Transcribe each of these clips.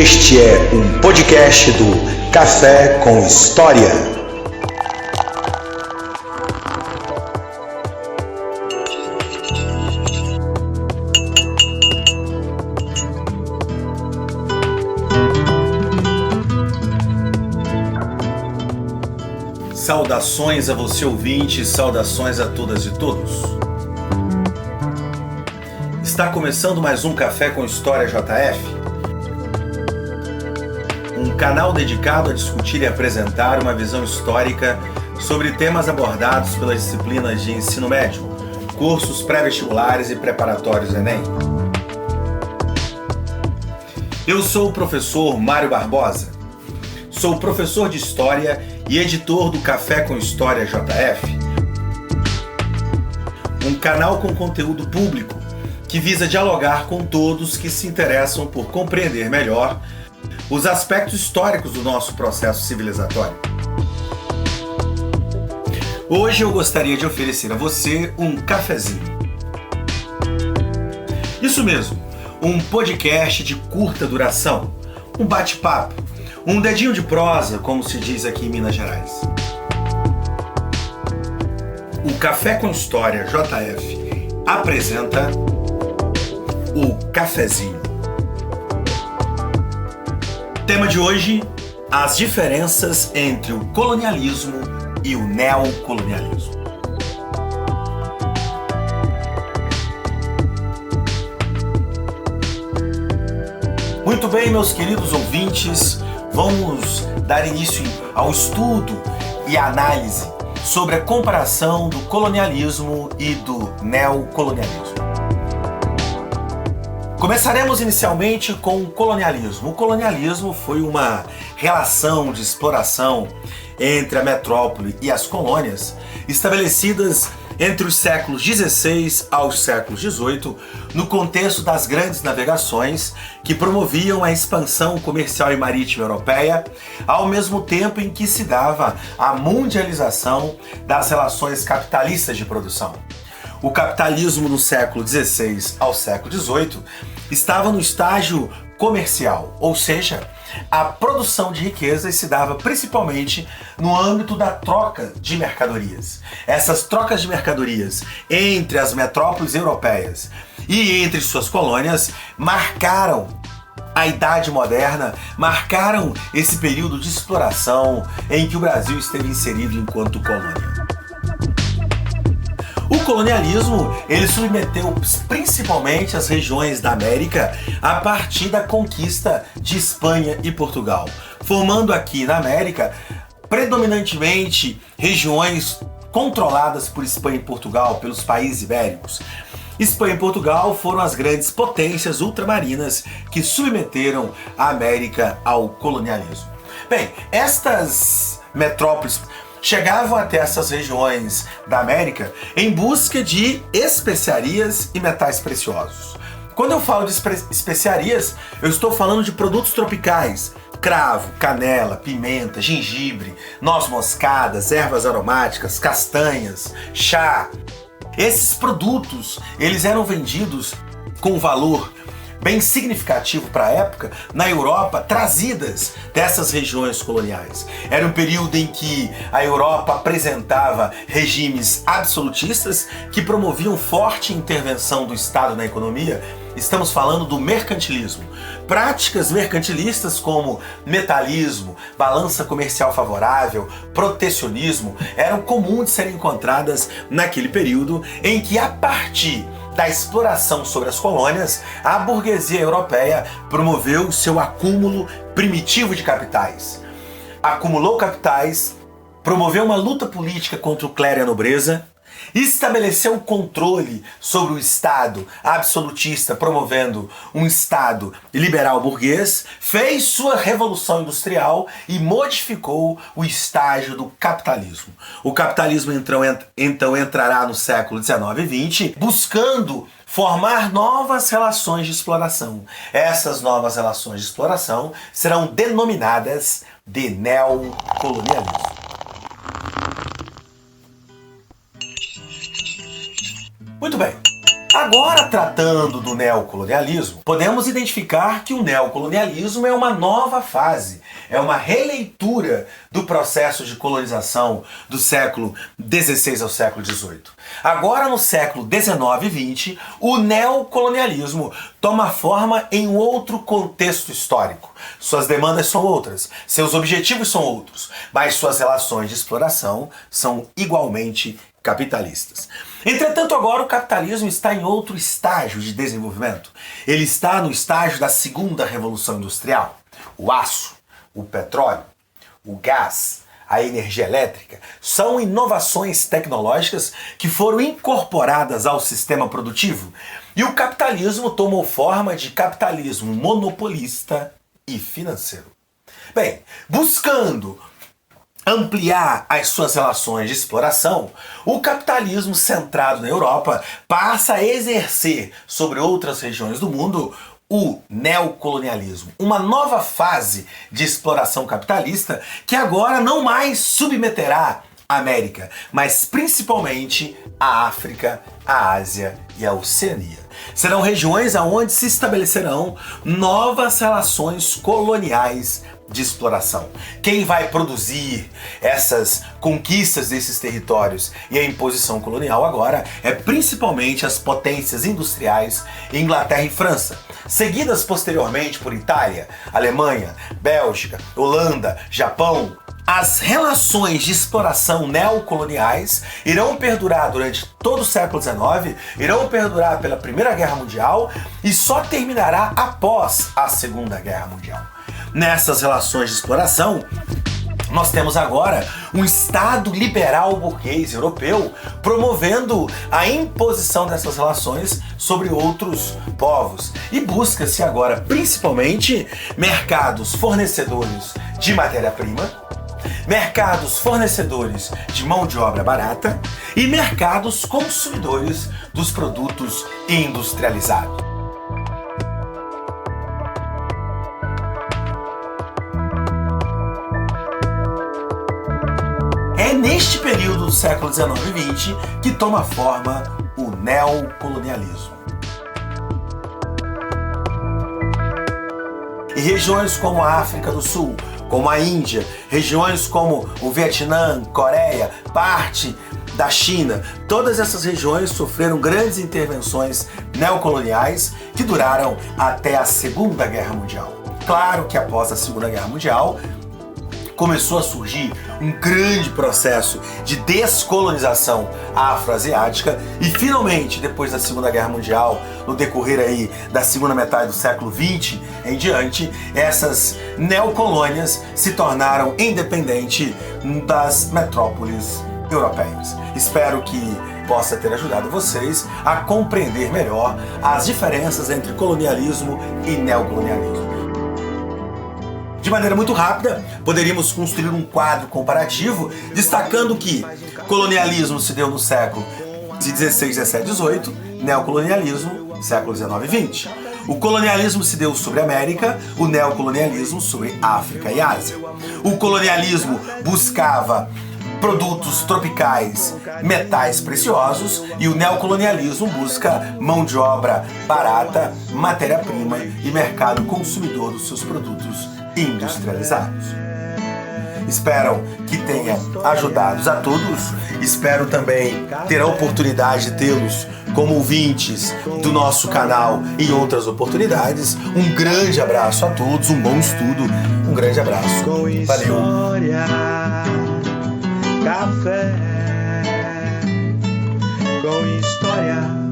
Este é um podcast do Café com História. Saudações a você ouvinte, saudações a todas e todos. Está começando mais um Café com História JF, um canal dedicado a discutir e apresentar uma visão histórica sobre temas abordados pelas disciplinas de ensino médio, cursos pré-vestibulares e preparatórios Enem. Eu sou o professor Mário Barbosa, sou professor de História e editor do Café com História JF, um canal com conteúdo público que visa dialogar com todos que se interessam por compreender melhor os aspectos históricos do nosso processo civilizatório. Hoje eu gostaria de oferecer a você um cafezinho. Isso mesmo, um podcast de curta duração, um bate-papo, um dedinho de prosa, como se diz aqui em Minas Gerais. O Café com História JF apresenta o cafezinho. Tema de hoje: as diferenças entre o colonialismo e o neocolonialismo. Muito bem, meus queridos ouvintes, vamos dar início ao estudo e análise sobre a comparação do colonialismo e do neocolonialismo. Começaremos inicialmente com o colonialismo. O colonialismo foi uma relação de exploração entre a metrópole e as colônias, estabelecidas entre os séculos XVI aos séculos XVIII, no contexto das grandes navegações que promoviam a expansão comercial e marítima europeia, ao mesmo tempo em que se dava a mundialização das relações capitalistas de produção. O capitalismo no século XVI ao século XVIII estava no estágio comercial, ou seja, a produção de riquezas se dava principalmente no âmbito da troca de mercadorias. Essas trocas de mercadorias entre as metrópoles europeias e entre suas colônias marcaram a Idade Moderna, marcaram esse período de exploração em que o Brasil esteve inserido enquanto colônia. O colonialismo, ele submeteu principalmente as regiões da América a partir da conquista de Espanha e Portugal, formando aqui na América predominantemente regiões controladas por Espanha e Portugal, pelos países ibéricos. Espanha e Portugal foram as grandes potências ultramarinas que submeteram a América ao colonialismo. Bem, estas metrópoles chegavam até essas regiões da América em busca de especiarias e metais preciosos. Quando eu falo de especiarias, eu estou falando de produtos tropicais: cravo, canela, pimenta, gengibre, noz moscadas, ervas aromáticas, castanhas, chá. Esses produtos, eles eram vendidos com valor bem significativo para a época na Europa, trazidas dessas regiões coloniais. Era um período em que a Europa apresentava regimes absolutistas que promoviam forte intervenção do Estado na economia. Estamos falando do mercantilismo. Práticas mercantilistas como metalismo, balança comercial favorável, protecionismo eram comuns de serem encontradas naquele período em que, a partir da exploração sobre as colônias, a burguesia europeia promoveu seu acúmulo primitivo de capitais. Acumulou capitais, promoveu uma luta política contra o clero e a nobreza, estabeleceu o controle sobre o Estado absolutista, promovendo um Estado liberal burguês, fez sua revolução industrial e modificou o estágio do capitalismo. O capitalismo então entrará no século XIX e XX, buscando formar novas relações de exploração. Essas novas relações de exploração serão denominadas de neocolonialismo. Muito bem. Agora, tratando do neocolonialismo, podemos identificar que o neocolonialismo é uma nova fase, é uma releitura do processo de colonização do século XVI ao século XVIII. Agora, no século XIX e XX, o neocolonialismo toma forma em outro contexto histórico. Suas demandas são outras, seus objetivos são outros, mas suas relações de exploração são igualmente capitalistas. Entretanto, agora o capitalismo está em outro estágio de desenvolvimento. Ele está no estágio da segunda revolução industrial. O aço, o petróleo, o gás, a energia elétrica são inovações tecnológicas que foram incorporadas ao sistema produtivo e o capitalismo tomou forma de capitalismo monopolista e financeiro. Bem, buscando ampliar as suas relações de exploração, o capitalismo centrado na Europa passa a exercer sobre outras regiões do mundo o neocolonialismo, uma nova fase de exploração capitalista que agora não mais submeterá a América, mas principalmente a África, a Ásia e a Oceania. Serão regiões onde se estabelecerão novas relações coloniais de exploração. Quem vai produzir essas conquistas desses territórios e a imposição colonial agora é principalmente as potências industriais Inglaterra e França, seguidas posteriormente por Itália, Alemanha, Bélgica, Holanda, Japão. As relações de exploração neocoloniais irão perdurar durante todo o século XIX, irão perdurar pela Primeira Guerra Mundial e só terminará após a Segunda Guerra Mundial. Nessas relações de exploração, nós temos agora um Estado liberal burguês europeu promovendo a imposição dessas relações sobre outros povos. E busca-se agora principalmente mercados fornecedores de matéria-prima, mercados fornecedores de mão de obra barata e mercados consumidores dos produtos industrializados. É neste período do século XIX e XX que toma forma o neocolonialismo. E regiões como a África do Sul, como a Índia, regiões como o Vietnã, Coreia, parte da China, todas essas regiões sofreram grandes intervenções neocoloniais que duraram até a Segunda Guerra Mundial. Claro que após a Segunda Guerra Mundial começou a surgir um grande processo de descolonização afroasiática e finalmente, depois da Segunda Guerra Mundial, no decorrer aí da segunda metade do século XX em diante, essas neocolônias se tornaram independentes das metrópoles europeias. Espero que possa ter ajudado vocês a compreender melhor as diferenças entre colonialismo e neocolonialismo. De maneira muito rápida, poderíamos construir um quadro comparativo destacando que colonialismo se deu no século XVI, XVII, XVIII, neocolonialismo, século XIX e XX. O colonialismo se deu sobre a América, o neocolonialismo sobre África e Ásia. O colonialismo buscava produtos tropicais, metais preciosos, e o neocolonialismo busca mão de obra barata, matéria-prima e mercado consumidor dos seus produtos industrializados. Espero que tenha ajudado a todos. Espero também ter a oportunidade de tê-los como ouvintes do nosso canal em outras oportunidades. Um grande abraço a todos, um bom estudo, um grande abraço. Valeu! Café com história.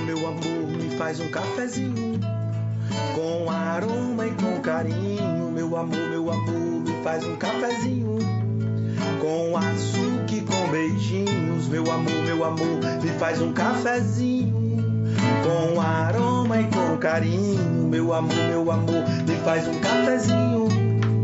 Meu amor, me faz um cafezinho com aroma e com carinho. Meu amor, me faz um cafezinho com açúcar e com beijinhos. Meu amor, me faz um cafezinho com aroma e com carinho. Meu amor, me faz um cafezinho